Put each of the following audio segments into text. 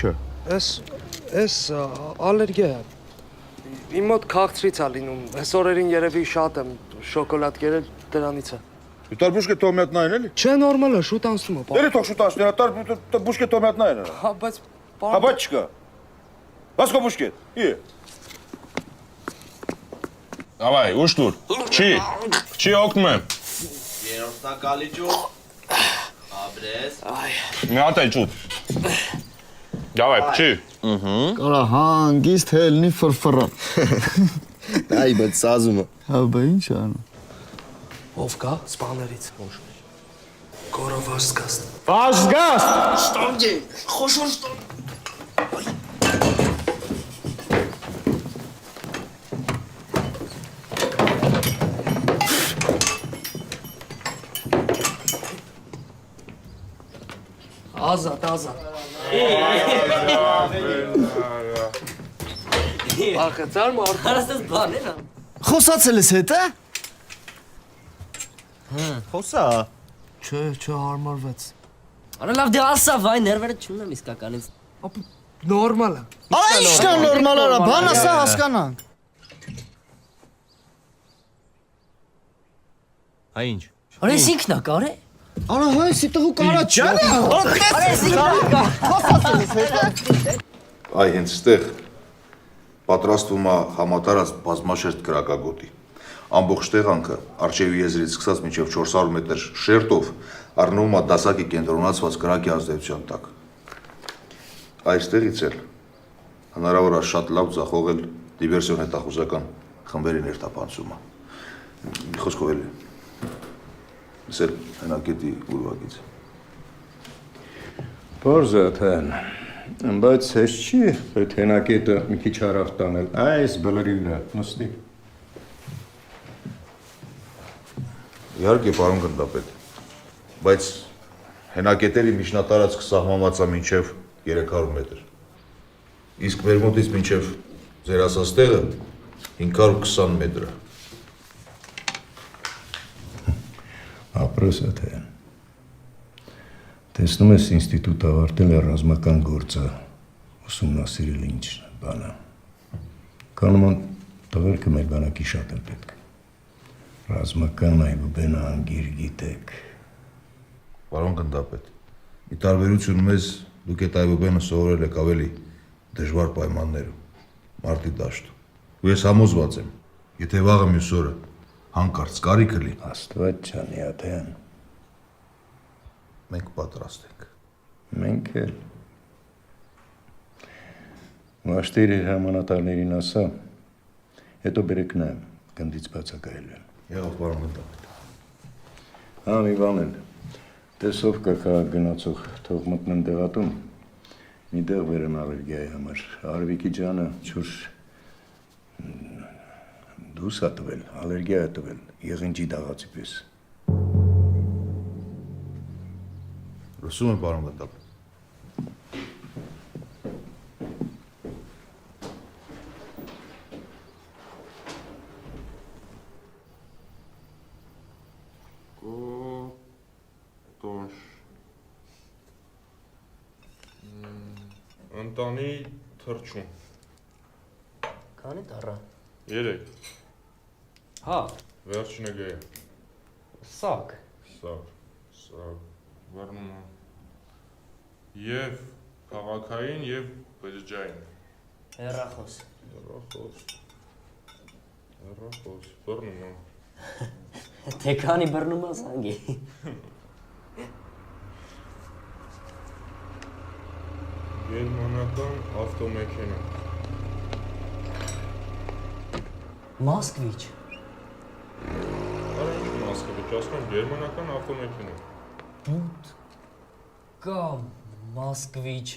Չէ։ Էս ալերգիա է։ Իմ մոտ քաղցրից է լինում։ Այս օրերին երևի շատ եմ շոկոլադ կերել դրանից է։ Տար բուժկե տոմյատնային էլի։ Չէ, նորմալ է, շուտ անցնում է։ Դերի թող շուտ անցնի, տար բուժկե տոմյատնային է։ Հա, բայց Հա, չկա։ Վասկո բուժկե։ Ի։ Давай, уж тут. Չի օգնում եմ։ Երորդնակալի ճուղ, աբրես։ Մի հատ էլ ճուտ։ Давай, չի։ Կարա հանգիստ հելնի ֆրֆռան։ Այ բայց սազումը։ Հա, բա ինչ անում։ ով կա սպաներից։ Գորով Վազգաստ։ Վազգաստ։ Ստանջի, խոշոր ստան։ Ազատ։ Ախեցար մարդ։ Հարաստես բաներ ա։ Խոսացել ես հետ, է։ Խոսա։ Չէ, հարմարվեց։ Արա լավ դե ասա վայ ներվերը չունեմ իսկականից։ Նորմալ է։ Արա ինչն է նորմալ արա, բան ասա հասկանանք։ Հա ինչ։ Արա ես ինքն ա կարե։ Արա հայ սիտղու կարա ջանը։ Արա ես ինքն ա կա։ Խոսացել ես հետ։ Այ հենց ստեղ պատրաստվում է համատարած բազմաշերտ կրակագոտի։ Ամբողջ տեղանքը արջևի եզրից սկսած մինչև 400 մետր շերտով առնվում է դասակի կենտրոնացված կրակի ազդեցության տակ։ Այստեղից էլ հնարավոր է շատ լավ ձախողել դիվերսիոն հետախուզական խմբերի ներթափանցումը։ Մի խոսքով էլ սեր հնակետի ուրվագից։ Պորզաթան, բայց ես չի այդ հենակետը մի քիչ հարավ տանել, այս բլրի վրա, նստի։ Իհարկե, պարոն գնդապետ, բայց հենակետերի միջնատարածքը սահմանված է մինչև 300 մետր։ Իսկ մեր մոտից մինչև ձեր ասած տեղը 520 մետր է։ Ապրոսաթան, տեսնում ես ինստիտուտ ավարտել է ռազմական գործը, ուսումնասիրել ինչ բանա։ Կանոման տղերքը մեր բանակի շատ են պետք։ Ռազմական այբուբենը անգիր գիտեք։ Պարոն գնդապետ, ի տարբերություն մեզ դուք այդ այբուբենը սովորել եք ավելի դժվար պայմաններում, մարտի դաշտում։ Ու ես համոզված եմ, եթե վաղը մյուս օրը հանկարծ կարիքը լինի, Աստված ջանի աթեն, մենք պատրաստ ենք։ մենք էլ։ Մաշտիր իր համանատարներին ասա, հետո բերեք նայեմ, գնդից բացակայելու են։ Եղավ, պարոն գնդապետ։ Հա, մի բան էլ, տեսով կա քաղաք գնացող, թող մտնեն դեղատում, մի դեղ վերեն ալերգիայի համար, Արվիկի ջանը չուր դուս ա տվել, ալերգիա ա տվել, եղինջի դաղացի պես։ Լսում եմ, պարոն գնդապետ։ Ընտանի թրջուն։ Քանի դառա։ 3։ Հա, Վերջինը գեյ։ սակ։ Սա վառնում է։ Եվ քաղաքային եւ բջջային։ Հեռախոս։ Հեռախոս, բռնում է։ Թե քանի բռնում ա զանգի։ Գերմանական ավտոմեքենա։ Մոսկվիչ։ Արա ինչ մասկվիչ, ասում եմ գերմանական ավտոմեքենա։ Կա Մոսկվիչ։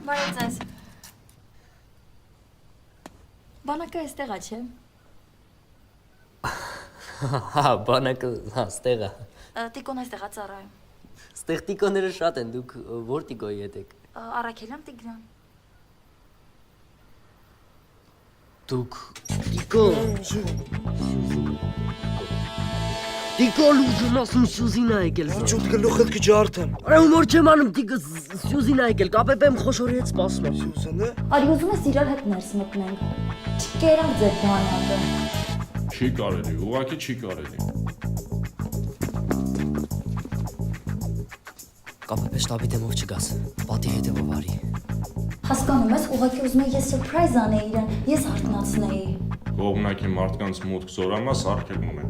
Բարև ձեզ։ Բանակը այստեղ է, չէ։ Հա, բանակը, հա, ստեղ է։ Տիկոն այստեղ է ծառայում։ Ստեղ տիկոները շատ են, դուք որ տիկոյի հետ եք։ Արաքելյան Տիգրան։ Դուք տիկո։ Տիկո լուզում ասում Սյուզինա եկել։ Ջուտ գլուխդ կջարդեմ։ Արա ումոր չեմ անում տիկը Սյուզինա եկել, կապեպեմ խոշորի հետ սպասում եմ։ Սյուզենը։ Արի ուզում ես իրար հետ ներս մտնենք։ Չկերան ձեր բանակը։ Չի կարելի, ուղղակի չի կարելի։ Կապեպե շտաբի դեմով չգաս, պատի հետևով արի։ Հասկանում ես, ուղղակի ուզում եմ ես սուրպրայզ անեի իրան, ես արթնացնեի։ Կողմնակի մարդկանց մուտք զորանաս արգելում են։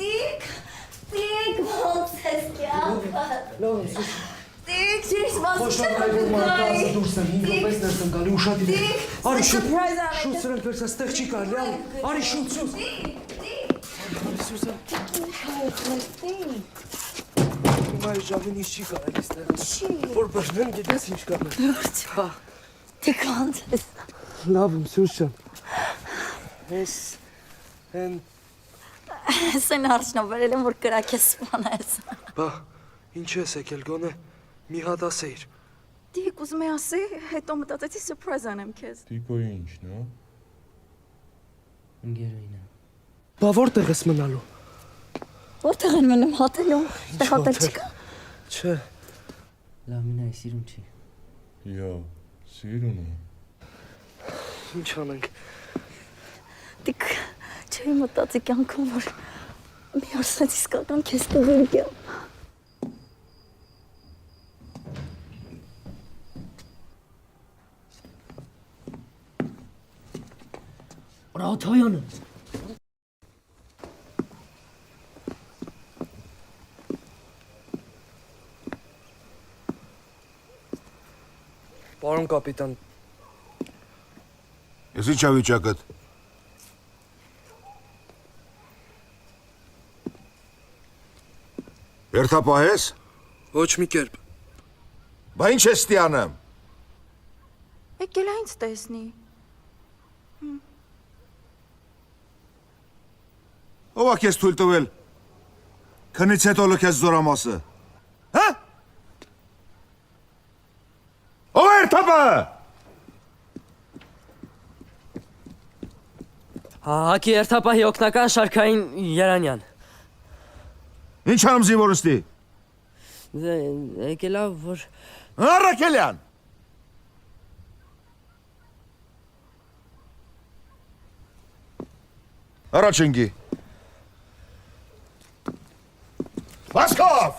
Տիկ, ոնց ես կյապատ։ Տիկ, չիշ Մարտազը դուրս եմ 5 րոպե ներս եմ գալի ուշադիր։ Արի շուտ։ Surprise Շուտ սրանք վերցա, ստեղ չի կարելի։ Արի շուտ, շուտ։ Հիմա ժավին ինչ չի կարելի ստեղ։ Որ բռնեմ գիտես ինչ կանեմ։ Հա։ Տիկ, ոնց ես։ Լավ եմ, Սյուզան։ Ես են Սեն առաջնաբերել եմ, որ կրակ ես սպանես։ բա ինչ ես եկել գոնե մի հատ ասեիր։ Տիկ, ուզում եմ ասի, հետո մտածեցի սուրպրայզ անեմ քեզ։ Տիկոյի ինչն է։ Ընկերուհին։ Բա որտեղ ես մնալու։ Որտեղ են մնում հատելու։ Տեղ հատել չկա։ Չէ, Լավ մինայի սիրուն չի։ Յո, սիրուն է։ ինչ անենք։ Տիկ, չէի մտածի կյանքում, որ մի օր սենց իսկական քեզ կվեմ գյամ։ Ռաթոյանը։ Պարոն կապիտան, Ես ինչ ա վիճակդ։ Երթապահես։ ոչ մի կերպ։ Բա ինչ ես ստիանում։ Եկել է ինձ տեսնի։ Ո՞վ ա քեզ թույլ տվել։ Քնից հետո լքես զորամասը։ Հա։ Ո՞վ է երթապահը։ Հակի երթապահի օգնական Շարքային Երանյան։ Ինչ անում զինվորստի։ Եկելա որ Արաքելյան։ Առաջ ընկի։ Վասկով։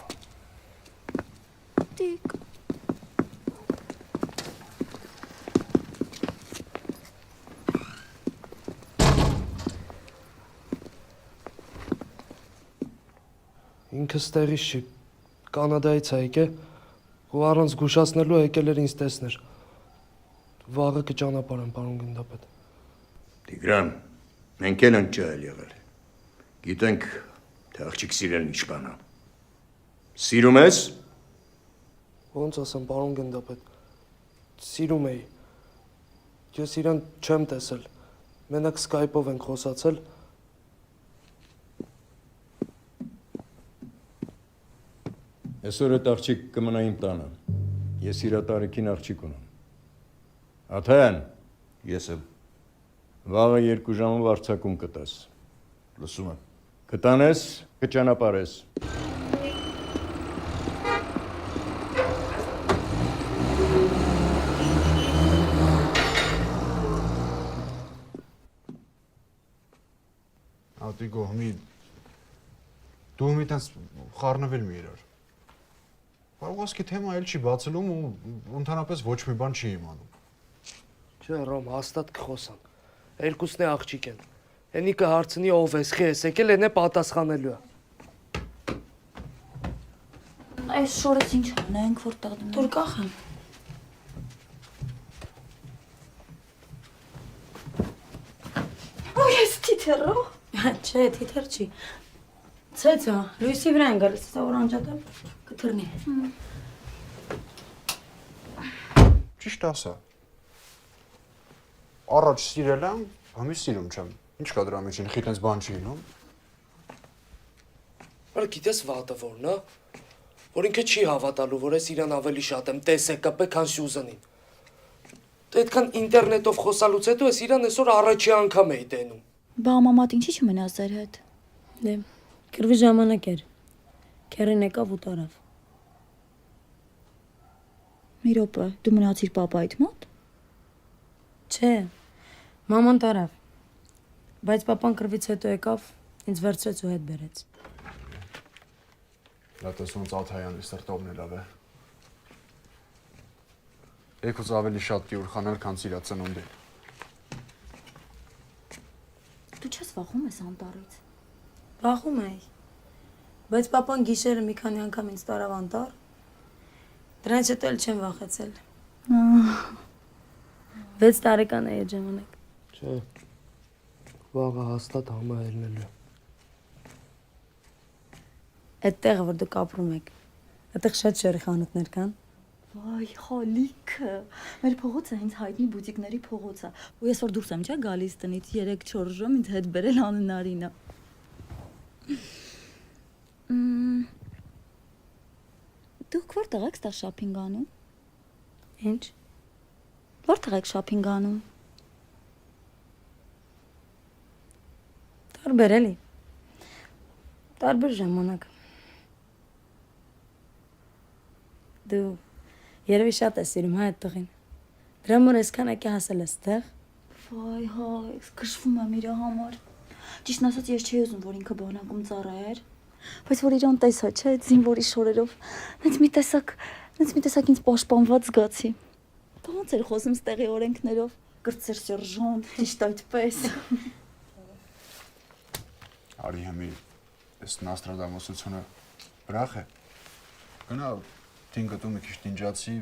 Տիկ, Ինքս տեղից չի, Կանադայից է եկել, ու առանց զգուշացնելու եկել էր ինձ տեսներ։ Վաղը կճանապարհեմ, պարոն գնդապետ։ Տիգրան, մենք էլ ենք ջահել եղել։ Գիտենք, թե աղջիկ սիրելն ինչ բան է։ Սիրում ես։ Ոնց ասեմ, պարոն գնդապետ, սիրում էի։ Ես իրան չեմ տեսել, մենակ սկայպով ենք խոսացել։ Այսօր այդ աղջիկ կմնա իմ տանը։ Ես իր տարիքին աղջիկ ունեմ։ Աթեն, Ես եմ, վաղը 2 ժամով արձակում կտաս։ լսում եմ։ Կտանես, կճանապարհես։ Ատիգո, դու մի տես խառնվել մի իրար։ Կարող ասկի թեմա էլ չի բացելում ու ընդհանրապես ոչ մի բան չի իմանում։ Չէ, Ռոմ, հաստատ կխոսանք։ Երկուսն է աղջիկ են։ Էնի կհարցնի ով ես, խի ես եկել, են է պատասխանելու է։ այս շորից ինչ անենք, որտեղ դու։ Դուր կախեմ։ Ու ես թիթեռո։ Չէ, թիթեռ չի։ Ցեցա, լույսի վրա են գալիս, սա որ անջատել կթռնի։ Ճիշտ ասա։ Առաջ սիրել եմ, համի սիրում չեմ։ Ինչ կա դրա մեջ, ինքն այդպես բան չի լինում։ Արա գիտես վատը որն է, որ ինքը չի հավատալու, որ ես իրան ավելի շատ եմ տեսեկապե, քան Սյուզանին։ Դե այդքան ինտերնետով խոսալուց հետո ես իրան այսօր առաջի անգամ էի տենում։ Բա մամատ ինչի չմնաց ձեր հետ։ Դե, կրվի ժամանակ էր։ Քերին եկավ ու տարավ։ Մի րոպե, դու մնացիր պապայիդ մոտ։ Չէ, մաման տարավ։ Բայց papan կրվից հետո եկավ, ինձ վերցրեց ու հետ բերեց։ Դա տեսնոնց Աթայանի սրտովն է լավ է։ Եկուց ավելի շատ տյուր խանել, քան սիրա ծնունդի։ Դու չես վախում ես անտառից։ Վախում էի։ Բայց papan գիշերը մի քանի անգամ ինձ տարավ անտառ։ Դրանից հետո էլ չեմ վախեցել։ 6 տարեկան էի այդ ժամանակ։ Չէ։ Վաղը հաստատ համահելնելու։ Այդ տեղը, որ դուք ապրում եք, այդտեղ շատ շերի խանութներ կան։ Վայ, խալիքը։ Մեր փողոցը հենց հայտնի բուտիկների փողոց է։ Ու ես որ դուրս եմ չէ գալիս տնից 3-4 ժամ ինձ հետ բերել աննարինա։ Դուք որտեղ եք ստեղ շոփինգ անում։ Ինչ։ Որտեղ եք շոփինգ անում։ Տարբեր էլի։ Տարբեր ժամանակ։ Դու երևի շատ ես սիրում հա այդ տղին։ Դրա համար այսքան եկի հասել ես տեղ։ Վայ, հայ, քշվում եմ իր համար։ Ճիշտն ասած ես չէի ուզում, որ ինքը բանակում ծառայեր, բայց որ իրան տեսա, չէ, զինվորի շորերով։ Հենց մի տեսակ ինձ պաշտպանված զգացի։ Դա ոնց էր խոսում ստեղի օրենքներով, կրծեր սերժանտ, ճիշտ այդպես։ Արի հիմի այս Նաստրադամոսությունը բրախ է։ Գնա թինգտու մի քիչ դինջացի։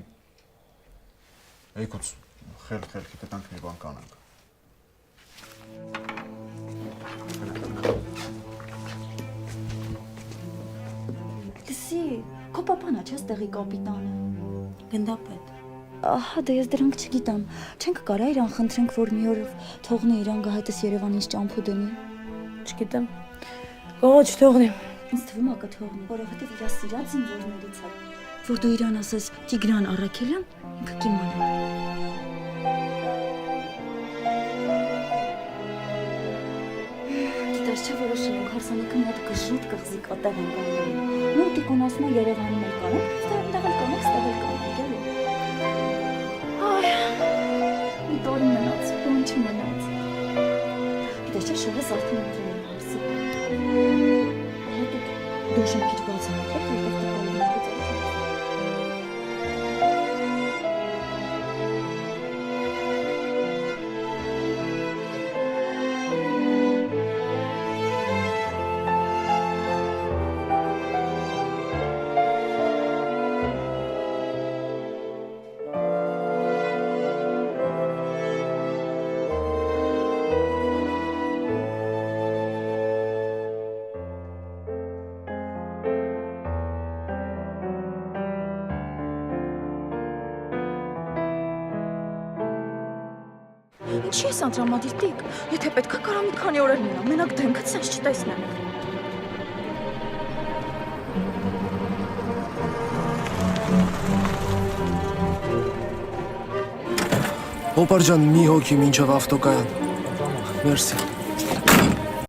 Եկուց խելքի տանք մի բան կանանք։ Լսի, քո պապանա չէ ստեղի կապիտանը։ Գնդապետ։ Ահա դե ես դրանք չգիտեմ։ Չենք կարա իրան խնդրենք, որ մի օր թողնի իրան գահետս Երևանից ճամփու դնի։ Չգիտեմ։ Գողո չթողնի։ Ինձ թվում է կթողնի, որովհետև իր սիրած զինվորներից է։ Որ դու իրան ասես Տիգրան Առաքելյան, ինքը կիմանա։ Գիտես չէ որոշել ենք հարսանիքը մի հատ կժուտ կղզի կատեղ ենք անում։ Մոտիկոն ասում է Երևանում էլ կանենք, ստեղ էլ կանենք, ստեղ էլ կանենք, էլի։ Այ, մի տորին մնաց, բան չի մնաց։ Գիտես չէ շողը արդեն ընտրել եմ հարսի։ Հետո դու շեմ քիչ բաց անեք, որտեղ տակալնից է։ Ինչի ես անդրամադիրտիկ, եթե պետք է կարա մի քանի օրեր մնամ, մենակ դեմքդ սենց չտեսնեմ։ Հոպար ջան, մի հոգի մինչև ավտոկայան։ Մերսի։